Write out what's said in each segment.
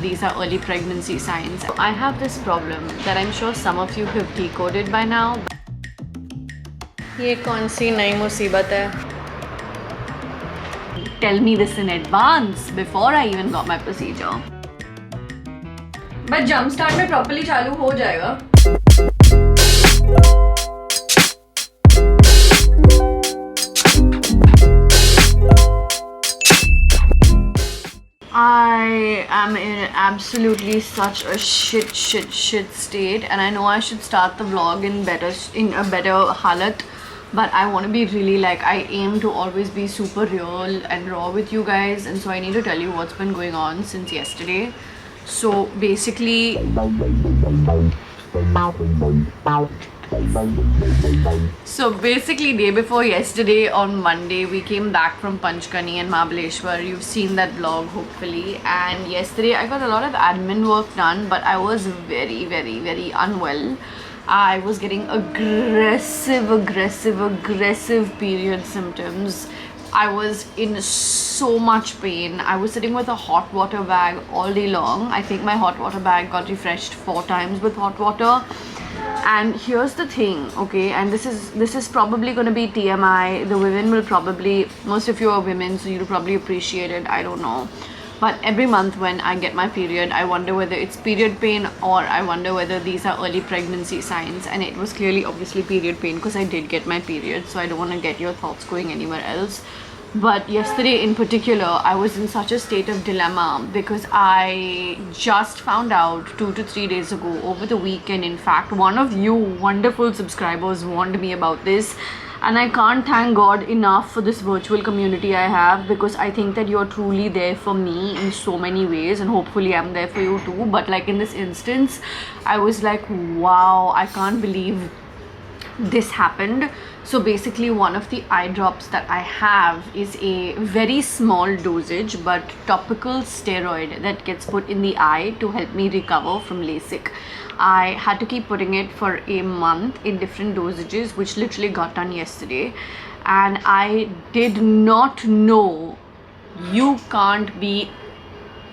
These are early pregnancy signs. I have this problem that I'm sure some of you have decoded by now. ये कौन सी नई मुसीबत है? Tell me this in advance before I even got my procedure. But jump start में properly चालू हो जाएगा. I am in absolutely such a shit state, and I know I should start the vlog in a better halat, but I want to be really, like, I aim to always be super real and raw with you guys, and so I need to tell you what's been going on since yesterday. So basically, day before yesterday, on Monday, we came back from Panchgani and Mahabaleshwar. You've seen that vlog hopefully, and yesterday I got a lot of admin work done, but I was very unwell. I was getting aggressive period symptoms. I was in so much pain. I was sitting with a hot water bag all day long. I think my hot water bag got refreshed 4 times with hot water. And here's the thing, okay, and this is probably going to be TMI. The women will probably, most of you are women, so you'll probably appreciate it, I don't know. But every month when I get my period, I wonder whether it's period pain or I wonder whether these are early pregnancy signs. And it was clearly obviously period pain because I did get my period, so I don't want to get your thoughts going anywhere else. But yesterday in particular, I was in such a state of dilemma because I just found out 2 to 3 days ago, over the weekend in fact, one of you wonderful subscribers warned me about this, and I can't thank God enough for this virtual community I have, because I think that you're truly there for me in so many ways, and hopefully I'm there for you too. But like in this instance, I was like, wow, I can't believe this happened. So basically, one of the eye drops that I have is a very small dosage but topical steroid that gets put in the eye to help me recover from LASIK. I had to keep putting it for a month in different dosages, which literally got done yesterday. And I did not know you can't be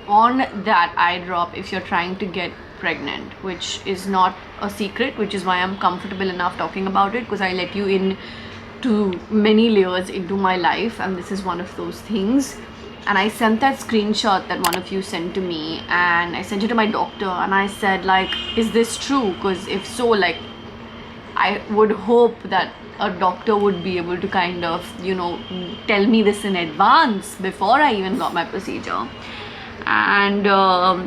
on that eye drop if you're trying to get pregnant, which is not a secret, which is why I'm comfortable enough talking about it, because I let you in to many layers into my life, and this is one of those things. And I sent that screenshot that one of you sent to me, and I sent it to my doctor, and I said, like, is this true? Because if so, like, I would hope that a doctor would be able to kind of, you know, tell me this in advance before I even got my procedure. And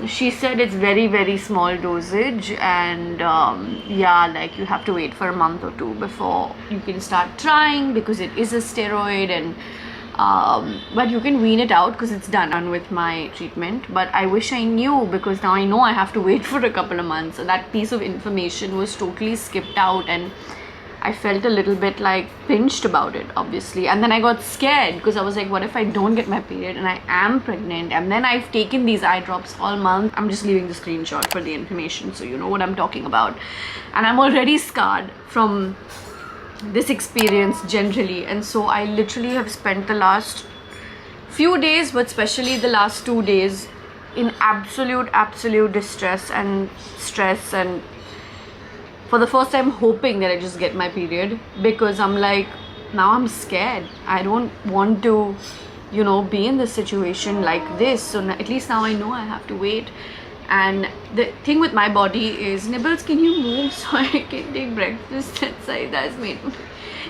she said it's very small dosage, and yeah, like, you have to wait for a month or 2 before you can start trying, because it is a steroid. And but you can wean it out because it's done with my treatment. But I wish I knew, because now I know I have to wait for a couple of months. So that piece of information was totally skipped out, and I felt a little bit like pinched about it, obviously. And then I got scared because I was like, what if I don't get my period and I am pregnant, and then I've taken these eye drops all month? I'm just leaving the screenshot for the information so you know what I'm talking about. And I'm already scarred from this experience generally, and so I literally have spent the last few days, but especially the last 2 days, in absolute distress and stress, and for the first time hoping that I just get my period, because I'm like, now I'm scared. I don't want to, you know, be in this situation like this. So at least now I know I have to wait. And the thing with my body is, Nibbles, can you move so I can take breakfast that side? That's me.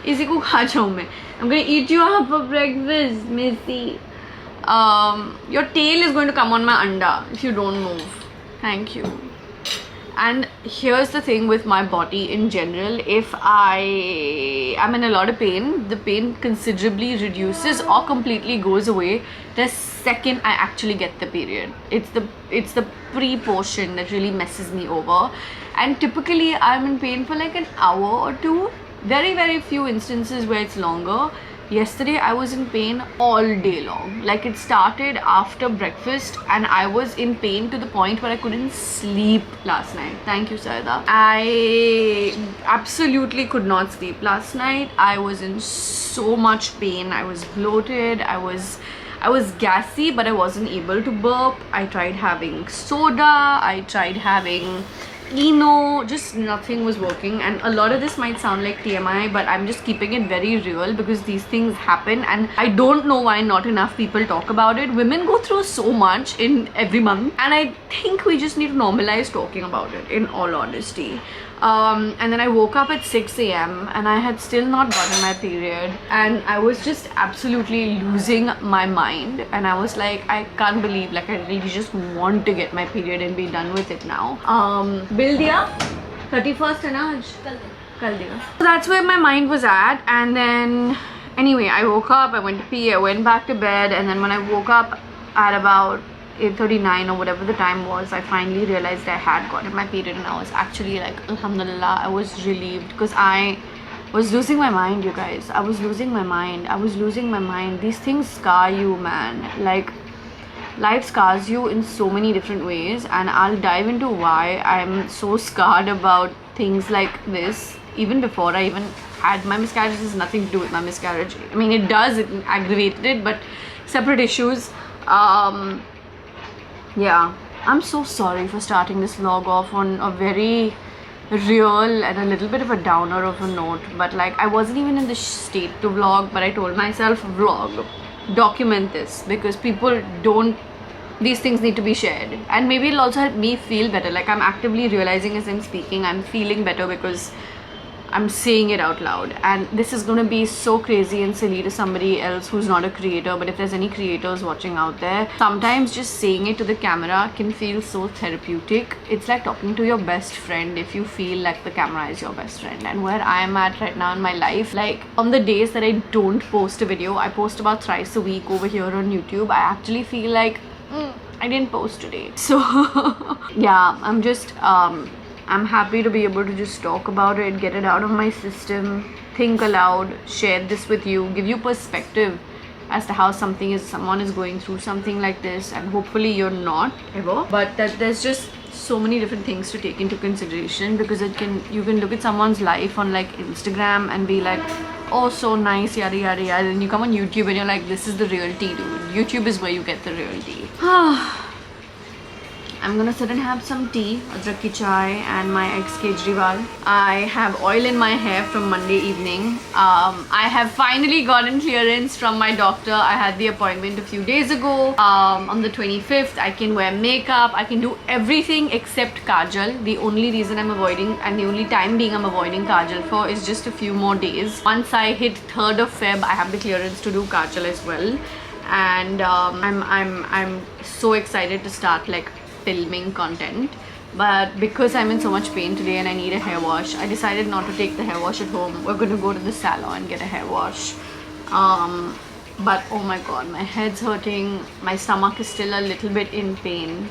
Isi ko kha jaun main. I'm going to eat you up for breakfast, Missy. Your tail is going to come on my anda if you don't move. Thank you. And here's the thing with my body in general, if I am in a lot of pain, the pain considerably reduces or completely goes away the second I actually get the period. It's the pre-portion that really messes me over, and typically I'm in pain for like an hour or 2. Very few instances where it's longer. Yesterday I was in pain all day long. Like, it started after breakfast and I was in pain to the point where I couldn't sleep last night. Thank you, Saida. I absolutely could not sleep last night. I was in so much pain. I was bloated. I was gassy, but I wasn't able to burp. I tried having soda, I tried having Eno, just nothing was working. And a lot of this might sound like TMI, but I'm just keeping it very real because these things happen and I don't know why not enough people talk about it. Women go through so much in every month, and I think we just need to normalize talking about it, in all honesty. And then I woke up at 6 a.m. and I had still not gotten my period, and I was just absolutely losing my mind, and I was like, I can't believe, like, I really just want to get my period and be done with it now. Bill diya 31st hai na aaj? Kal diya. So that's where my mind was at. And then anyway, I woke up, I went to pee, I went back to bed, and then when I woke up at about 8:39 or whatever the time was, I finally realized I had gotten my period, and I was actually like, alhamdulillah, I was relieved, because I was losing my mind, you guys. I was losing my mind. These things scar you, man. Like, life scars you in so many different ways, and I'll dive into why I'm so scarred about things like this. Even before I even had my miscarriage, has nothing to do with my miscarriage. I mean, it does, it aggravated it, but separate issues. Yeah, I'm so sorry for starting this vlog off on a very real and a little bit of a downer of a note, but like, I wasn't even in the state to vlog, but I told myself, vlog, document this, because people don't, these things need to be shared, and maybe it'll also help me feel better. Like, I'm actively realizing as I'm speaking, I'm feeling better because I'm saying it out loud. And this is gonna be so crazy and silly to somebody else who's not a creator, but if there's any creators watching out there, sometimes just saying it to the camera can feel so therapeutic. It's like talking to your best friend if you feel like the camera is your best friend. And where I am at right now in my life, like, on the days that I don't post a video, I post about thrice a week over here on YouTube, I actually feel like I didn't post today. So yeah, I'm just I'm happy to be able to just talk about it, get it out of my system, think aloud, share this with you, give you perspective as to how someone is going through something like this, and hopefully you're not ever. But that there's just so many different things to take into consideration, because you can look at someone's life on like Instagram and be like, oh, so nice, yada yada yada, and you come on YouTube and you're like, this is the real tea, dude. YouTube is where you get the real tea. I'm gonna sit and have some tea, adrak ki chai, and my eggs Kejriwal. I have oil in my hair from Monday evening. I have finally gotten clearance from my doctor. I had the appointment a few days ago. On the 25th, I can wear makeup. I can do everything except kajal. The only reason I'm avoiding, and the only time being I'm avoiding kajal for, is just a few more days. Once I hit 3rd of Feb, I have the clearance to do kajal as well. And I'm so excited to start like filming content, but because I'm in so much pain today and I need a hair wash, I decided not to take the hair wash at home. We're going to go to the salon and get a hair wash. But oh my god, my head's hurting, my stomach is still a little bit in pain,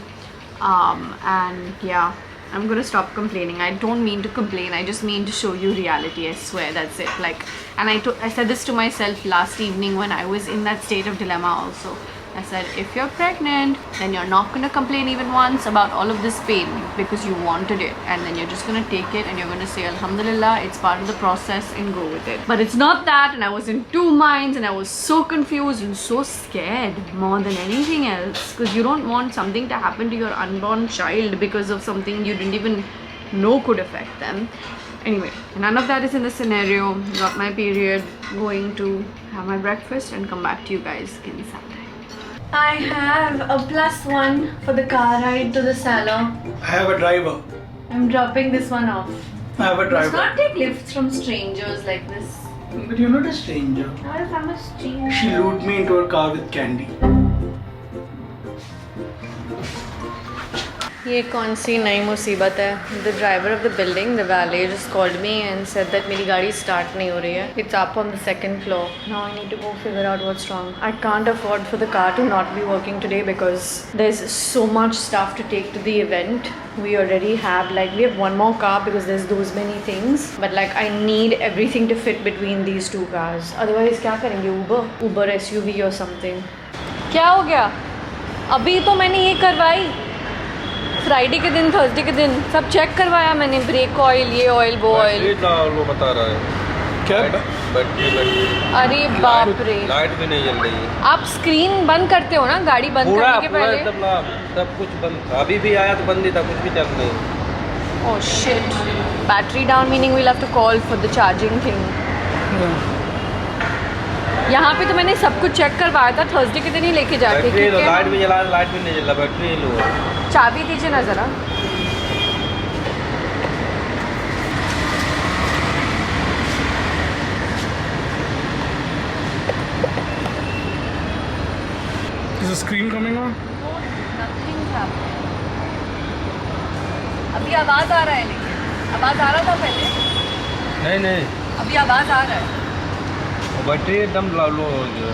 and yeah, I'm gonna stop complaining. I don't mean to complain, I just mean to show you reality. I swear, that's it. Like, and I said this to myself last evening when I was in that state of dilemma also. I said, if you're pregnant, then you're not going to complain even once about all of this pain, because you wanted it, and then you're just going to take it and you're going to say, alhamdulillah, it's part of the process, and go with it. But it's not that, and I was in two minds, and I was so confused and so scared more than anything else, because you don't want something to happen to your unborn child because of something you didn't even know could affect them. Anyway, none of that is in the scenario. Got my period, going to have my breakfast and come back to you guys in some time. I have a +1 for the car ride to the salon. I have a driver. I'm dropping this one off. I have a driver. Let's not take lifts from strangers like this. But you're not a stranger. What if I'm a stranger? She lured me into her car with candy. ये कौन सी नई मुसीबत है? The driver of the building, the valet, just called me and said that मेरी गाड़ी start नहीं हो रही है. It's up on the 2nd floor. Now I need to go figure out what's wrong. I can't afford for the car to not be working today because there's so much stuff to take to the event. We already have we have one more car because there's those many things. But like, I need everything to fit between these two cars. Otherwise क्या करेंगे? Uber SUV or something. क्या हो गया? अभी तो मैंने ये करवाई. फ्राइडे के दिन, थर्सडे के दिन सब चेक करवाया मैंने. ब्रेक ऑयल, ये ऑयल, वो ऑयल. वो बता रहा है क्या बैटरी अरे बाप रे, लाइट भी नहीं जल रही है। आप स्क्रीन बंद करते हो ना गाड़ी बंद पूरा करने के पूरा पहले? एकदम सब कुछ बंद था। अभी भी आया तो बंद ही था, कुछ भी चल नहीं। Oh shit. Battery down meaning we'll have to call for the charging thing. यहाँ पे तो मैंने सब कुछ चेक करवाया था थर्सडे के दिन ही लेके जाके। बैटरी लो, लाइट भी जला, लाइट भी नहीं जला, बैटरी लो। चाबी दीजिए ना जरा। Is the screen coming on? Nothing's happening. अभी आवाज आ रहा है, लेकिन आवाज आ रहा था पहले। नहीं अभी आवाज आ रहा है। बैटरी एकदम लो हो गया।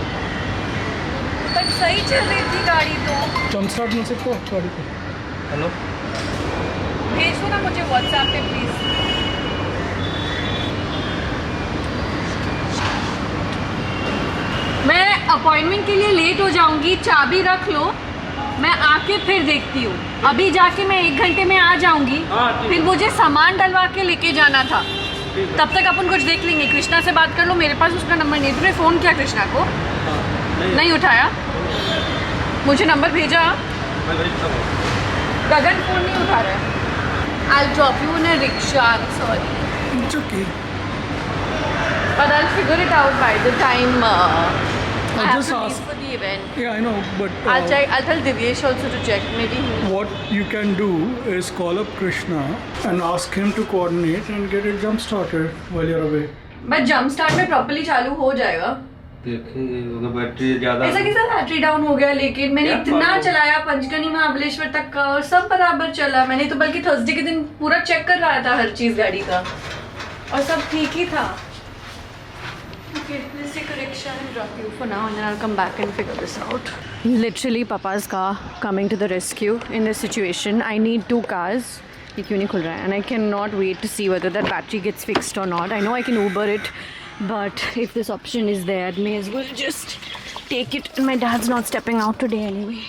पर सही चल रही थी गाड़ी तो। जंप स्टार्ट मिल सकता है गाड़ी को? हेलो, भेज दो ना मुझे व्हाट्सएप पे प्लीज। मैं अपॉइंटमेंट के लिए लेट हो जाऊंगी, चाबी रख लो, मैं आके फिर देखती हूँ। अभी जाके मैं 1 घंटे में आ जाऊंगी। फिर मुझे सामान डलवा के लेके जाना था, तब तक अपन कुछ देख लेंगे। कृष्णा से बात कर लो, मेरे पास उसका नंबर नहीं। तुमने फ़ोन किया कृष्णा को? नहीं उठाया। मुझे नंबर भेजा, गगन फ़ोन नहीं उठा रहा है। I'll drop you in a rickshaw, I'm sorry. It's okay. But I'll figure it out by the time I have just to leave ask- for the event. Yeah, I know, but I'll check. I'll tell Divyesh also to check. Maybe he. what you can do is call up Krishna and ask him to coordinate and get it jump started while you're away. But jump start में properly चालू हो जाएगा। देखेंगे अगर battery ज़्यादा। ऐसा कैसा battery down हो गया? लेकिन मैंने क्या इतना बात है? चलाया पंचगनी महाबलेश्वर तक का और सब बराबर चला। मैंने तो बल्कि थर्सडे के दिन पूरा चेक कर रहा था हर चीज गाड़ी का और सब ठीक ही था। Okay, let's take a rickshaw and drop you for now, and then I'll come back and figure this out. Literally, Papa's car coming to the rescue in this situation. I need 2 cars. ये क्यों नहीं खुल रहा है? And I cannot wait to see whether that battery gets fixed or not. I know I can Uber it, but if this option is there, I may as well just take it. And my dad's not stepping out today anyway.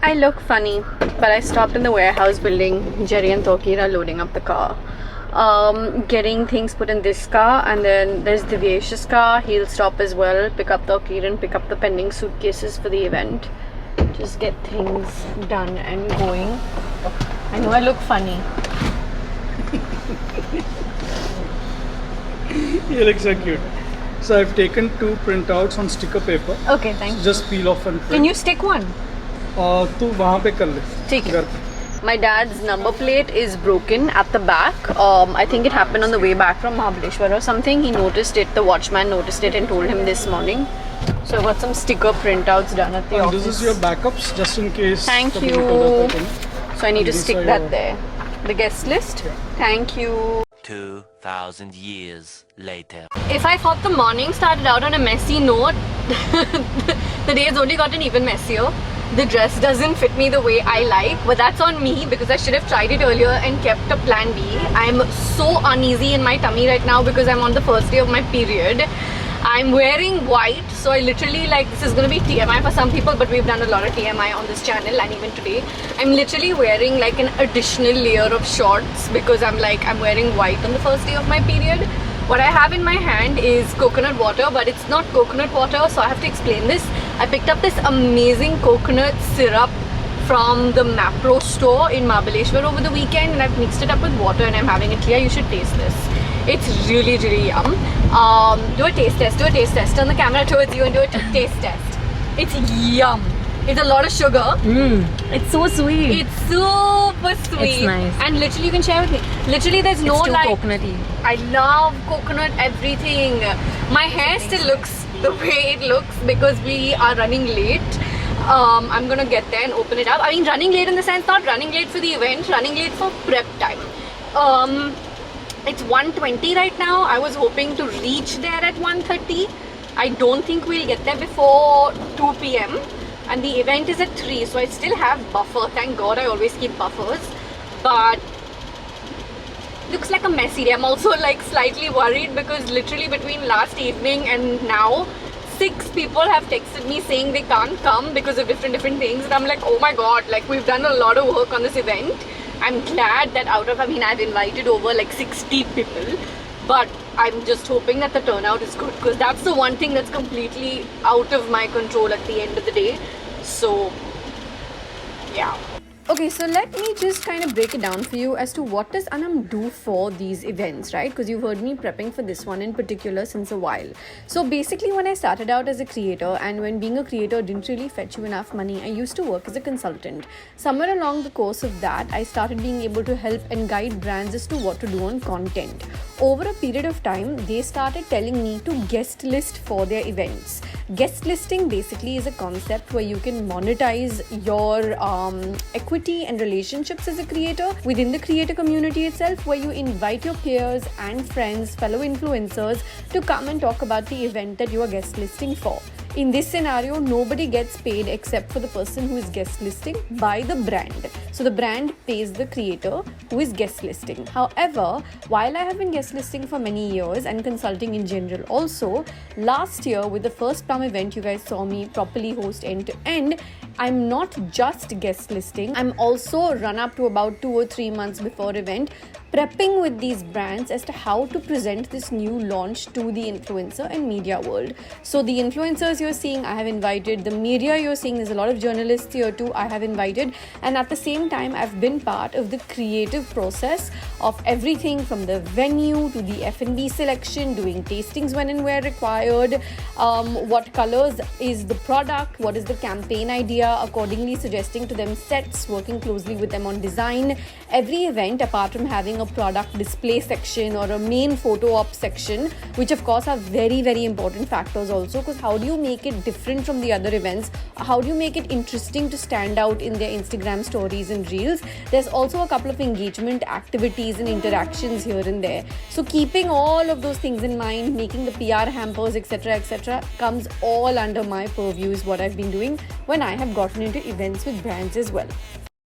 I look funny, but I stopped in the warehouse building. Jerry and Tokir are loading up the car, getting things put in this car, and then there's Divyesh's car. He'll stop as well, pick up Tokir and pick up the pending suitcases for the event. Just get things done and going. I know I look funny. You look so cute. So I've taken 2 printouts on sticker paper. Okay, thanks. Just peel off and print. Can you stick one? तू वहाँ पे कर ले। ठीक है। घर पे। My dad's number plate is broken at the back. I think it happened on the way back from Mahabaleshwar or something. He noticed it, the watchman noticed it and told him this morning. So I got some sticker printouts done at the And office. this is your backups just in case. Thank कभी you. निकल जाता है तो। So I need to These stick are that your- there. The guest list? Thank you. 2,000 years later. If I thought the morning started out on a messy note, the day's only gotten even messier. The dress doesn't fit me the way I like, but that's on me because I should have tried it earlier and kept a plan B. I'm so uneasy in my tummy right now because I'm on the first day of my period. I'm wearing white, so I literally this is going to be TMI for some people, but we've done a lot of TMI on this channel and even today. I'm literally wearing an additional layer of shorts because I'm wearing white on the first day of my period. What I have in my hand is coconut water, but it's not coconut water, so I have to explain this. I picked up this amazing coconut syrup from the Mapro store in Mahabaleshwar over the weekend, and I've mixed it up with water and I'm having it here. You should taste this. It's really, really yum. Do a taste test. Do a taste test. Turn the camera towards you and do a taste test. It's yum. It's a lot of sugar. It's so sweet. It's super sweet. It's nice. And literally you can share with me. Literally there's no It's too coconutty. I love coconut everything. My hair still looks the way it looks because we are running late. I'm gonna get there and open it up. I mean running late in the sense not running late for the event, running late for prep time. It's 1:20 right now. I was hoping to reach there at 1:30. I don't think we'll get there before 2 p.m. And the event is at 3, so I still have buffer. Thank God I always keep buffers. But looks like a messy day. I'm also slightly worried because literally between last evening and now 6 people have texted me saying they can't come because of different things, and I'm like, oh my god, like we've done a lot of work on this event. I'm glad that out of, I mean, I've invited over like 60 people, but I'm just hoping that the turnout is good, because that's the one thing that's completely out of my control at the end of the day. So yeah. Okay, so let me just kind of break it down for you as to what does Anam do for these events, right? Because you've heard me prepping for this one in particular since a while. So basically, when I started out as a creator, and when being a creator didn't really fetch you enough money, I used to work as a consultant. Somewhere along the course of that, I started being able to help and guide brands as to what to do on content. Over a period of time, they started telling me to guest list for their events. Guest listing basically is a concept where you can monetize your equity and relationships as a creator within the creator community itself, where you invite your peers and friends, fellow influencers to come and talk about the event that you are guest listing for. In this scenario, nobody gets paid except for the person who is guest listing by the brand. So the brand pays the creator who is guest listing. However, while I have been guest listing for many years and consulting in general also, last year with the first Plum event you guys saw me properly host end to end, I'm not just guest listing, I'm also run up to about 2 or 3 months before event prepping with these brands as to how to present this new launch to the influencer and media world. So the influencers you're seeing, I have invited. The media you're seeing, there's a lot of journalists here too, I have invited. And at the same time, I've been part of the creative process of everything from the venue to the F&B selection, doing tastings when and where required, what colors is the product, what is the campaign idea, accordingly suggesting to them sets, working closely with them on design. Every event, apart from having a product display section or a main photo op section, which of course are very, very important factors also, because how do you make it different from the other events? How do you make it interesting to stand out in their Instagram stories and reels? There's also a couple of engagement activities and interactions here and there. So keeping all of those things in mind, making the PR hampers, etc., comes all under my purview is what I've been doing when I have gotten into events with brands as well.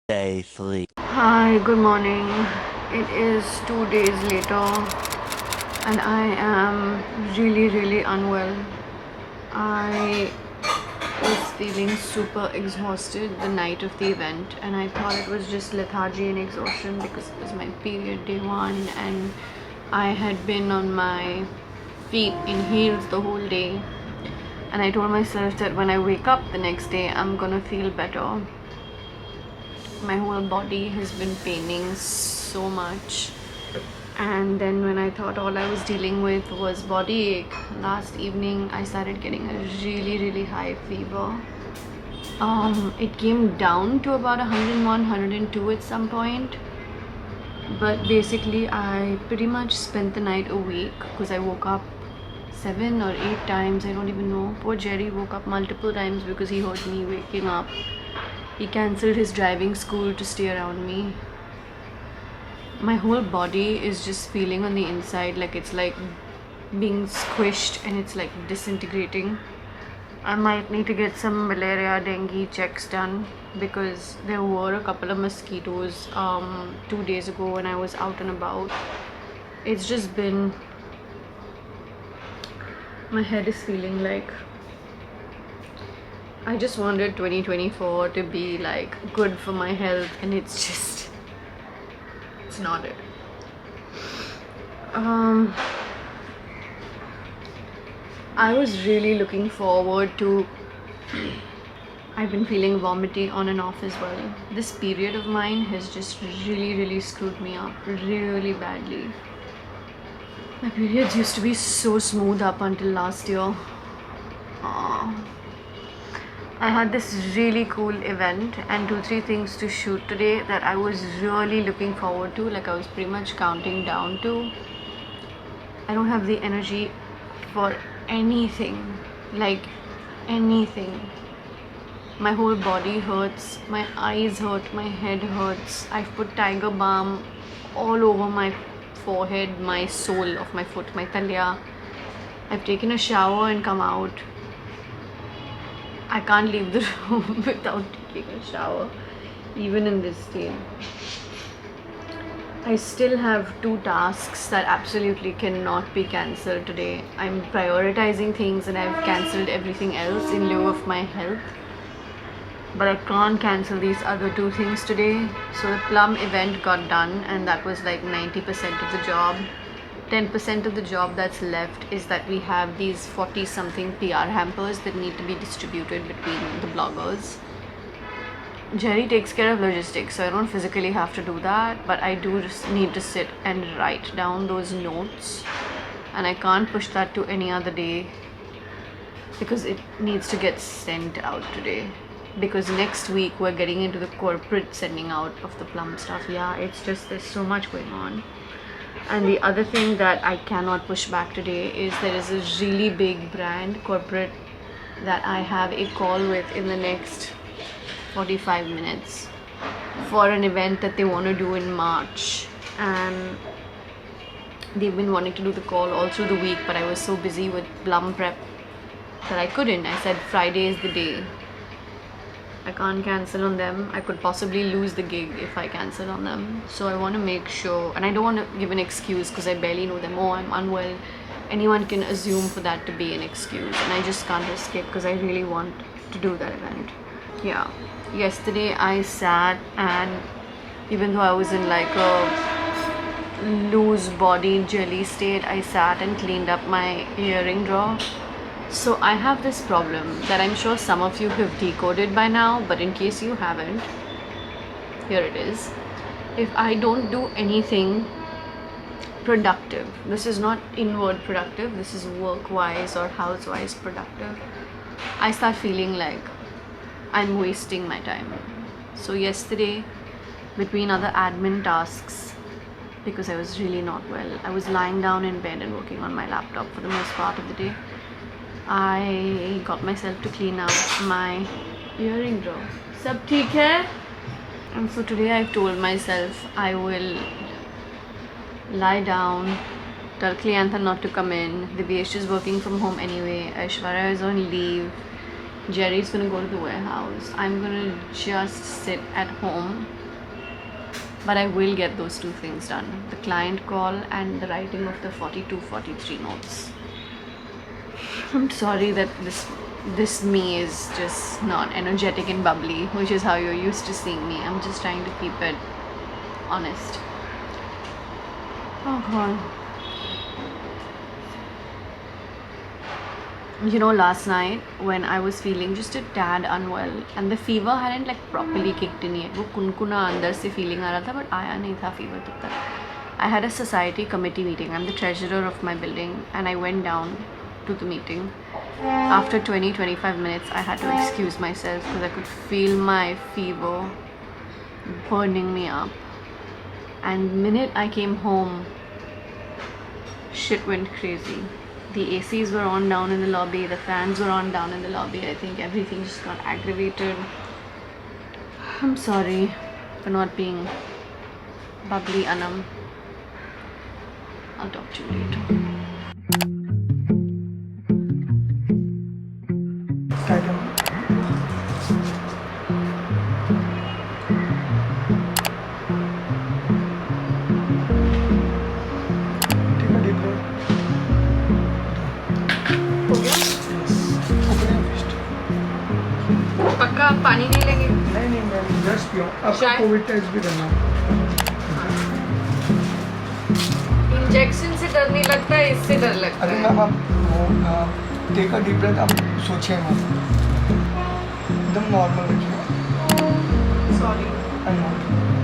Day 3. Hi, good morning. It is 2 days later and I am really unwell. I was feeling super exhausted the night of the event, and I thought it was just lethargy and exhaustion because it was my period day 1 and I had been on my feet in heels the whole day, and I told myself that when I wake up the next day I'm gonna feel better. My whole body has been paining so much, and then when I thought all I was dealing with was body ache, last evening I started getting a really high fever. It came down to about 101, 102 at some point, but basically I pretty much spent the night awake because I woke up 7 or 8 times, I don't even know. Poor Jerry woke up multiple times because he heard me waking up. He cancelled his driving school to stay around me. My whole body is just feeling on the inside like it's like being squished and it's like disintegrating. I might need to get some malaria, dengue checks done because there were a couple of mosquitoes 2 days ago when I was out and about. It's just been... my head is feeling like... I just wanted 2024 to be like good for my health, and it's just... it's not it. I was really looking forward to... I've been feeling vomity on and off as well. This period of mine has just really screwed me up really badly. My periods used to be so smooth up until last year. I had this really cool event and 2-3 things to shoot today that I was really looking forward to, like I was pretty much counting down to. I don't have the energy for anything, like anything. My whole body hurts, my eyes hurt, my head hurts. I've put tiger balm all over my forehead, my sole of my foot, my talya. I've taken a shower and come out. I can't leave the room without taking a shower, even in this state. I still have 2 tasks that absolutely cannot be cancelled today. I'm prioritizing things and I've cancelled everything else in lieu of my health. But I can't cancel these other 2 things today. So the plum event got done and that was like 90% of the job. 10% of the job that's left is that we have these 40 something PR hampers that need to be distributed between the bloggers. Jerry takes care of logistics, so I don't physically have to do that, but I do just need to sit and write down those notes, and I can't push that to any other day because it needs to get sent out today. Because next week we're getting into the corporate sending out of the plum stuff. Yeah, it's just there's so much going on. And the other thing that I cannot push back today is there is a really big brand corporate that I have a call with in the next 45 minutes for an event that they want to do in March, and they've been wanting to do the call all through the week, but I was so busy with plum prep that I couldn't. I said Friday is the day. I can't cancel on them. I could possibly lose the gig if I cancel on them. So I want to make sure, and I don't want to give an excuse because I barely know them. Oh, I'm unwell. Anyone can assume for that to be an excuse, and I just can't risk it because I really want to do that event. Yeah. Yesterday I sat, and even though I was in like a loose body jelly state, I sat and cleaned up my earring drawer. So I have this problem that I'm sure some of you have decoded by now, but in case you haven't, here it is. If I don't do anything productive, this is not inward productive, this is work-wise or house-wise productive, I start feeling like I'm wasting my time. So yesterday, between other admin tasks, because I was really not well, I was lying down in bed and working on my laptop for the most part of the day. I got myself to clean out my earring drawer. Sab theek hai? And so today I've told myself I will lie down, tell Cleantha not to come in. Divyesh is working from home anyway. Aishwarya is on leave. Jerry's gonna go to the warehouse. I'm gonna just sit at home. But I will get those 2 things done. The client call and the writing of the 42-43 notes. I'm sorry that this me is just not energetic and bubbly, which is how you're used to seeing me. I'm just trying to keep it honest. Oh god. You know, last night when I was feeling just a tad unwell and the fever hadn't like properly kicked in yet, वो कुनकुना अंदर से feeling आ रहा था, but आया नहीं था fever तब तक. I had a society committee meeting. I'm the treasurer of my building, and I went down to the meeting. After 20-25 minutes, I had to excuse myself because I could feel my fever burning me up. And the minute I came home, shit went crazy. The ACs were on down in the lobby, the fans were on down in the lobby. I think everything just got aggravated. I'm sorry for not being bubbly, Anam. I'll talk to you later. पक्का पानी नहीं लेंगे? नहीं मैं just पियो. आपका Covid test भी करना. इंजेक्शन से डर नहीं लगता है, इससे डर लगता है. अरे मैम आप टेक अ डीप ब्रेथ. आप सोचिए मत, एकदम नॉर्मल रखिए. सॉरी. I know.